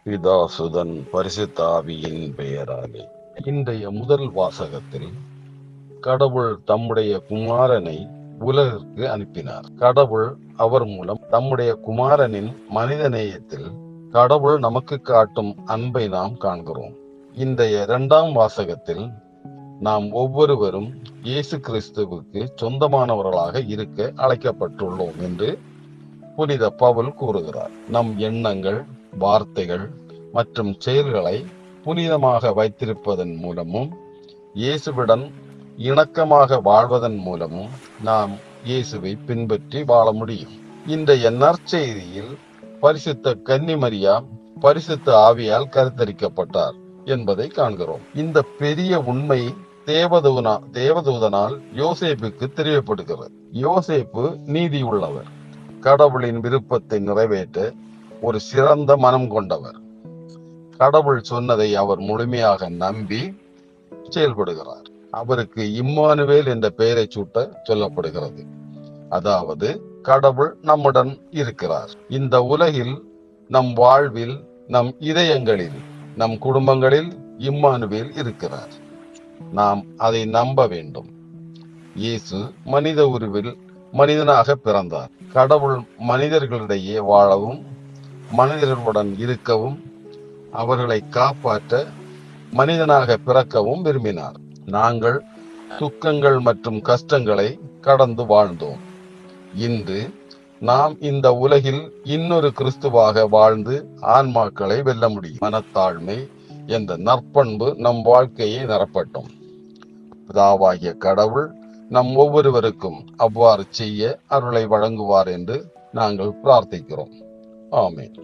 பிதாசுதன் பரிசுத்த ஆவியின் பெயராலே. இன்றைய முதல் வாசகத்தில் கடவுள் தம்முடைய குமாரனை உலகிற்கு அனுப்பினார். கடவுள் அவர் மூலம் தம்முடைய குமாரனின் மனித நேயத்தில் கடவுள் நமக்கு காட்டும் அன்பை நாம் காண்கிறோம். இன்றைய இரண்டாம் வாசகத்தில் நாம் ஒவ்வொருவரும் இயேசு கிறிஸ்துவுக்கு சொந்தமானவர்களாக இருக்க அழைக்கப்பட்டுள்ளோம் என்று புனித பவுல் கூறுகிறார். நம் எண்ணங்கள், வார்த்தைகள் மற்றும் செயல்களை புனிதமாக வைத்திருப்பதன் மூலமும் இயேசுவுடன் இணக்கமாக வாழ்வதன் மூலமும் நாம் இயேசுவை பின்பற்றி வாழ முடியும். இன்றைய நற்செய்தியில் பரிசுத்த கன்னிமரியா பரிசுத்த ஆவியால் கருத்தரிக்கப்பட்டார் என்பதை காண்கிறோம். இந்த பெரிய உண்மை தேவதூதனால் யோசேப்புக்கு தெரியப்படுகிறது. யோசேப்பு நீதி உள்ளவர், கடவுளின் விருப்பத்தை நிறைவேற்ற ஒரு சிறந்த மனம் கொண்டவர். கடவுள் சொன்னதை அவர் முழுமையாக நம்பி செயல்படுகிறார். அவருக்கு இம்மானுவேல் என்ற பெயரை சூட்ட சொல்லப்படுகிறது. அதாவது கடவுள் நம்முடன் இருக்கிறார். இந்த உலகில், நம் வாழ்வில், நம் இதயங்களில், நம் குடும்பங்களில் இம்மானுவேல் இருக்கிறார். நாம் அதை நம்ப வேண்டும். இயேசு மனித உருவில் மனிதனாக பிறந்தார். கடவுள் மனிதர்களிடையே வாழவும், மனிதர்களுடன் இருக்கவும், அவர்களை காப்பாற்ற மனிதனாக பிறக்கவும் விரும்பினார். நாங்கள் துக்கங்கள் மற்றும் கஷ்டங்களை கடந்து வாழ்ந்தோம். இன்று நாம் இந்த உலகில் இன்னொரு கிறிஸ்துவாக வாழ்ந்து ஆன்மாக்களை வெல்ல முடியும். மனத்தாழ்மை என்ற நற்பண்பு நம் வாழ்க்கையை நிரப்பட்டும். பிதாவாகிய கடவுள் நம் ஒவ்வொருவருக்கும் அவ்வாறு செய்ய அருளை வழங்குவார் என்று நாங்கள் பிரார்த்திக்கிறோம். ஆமென்.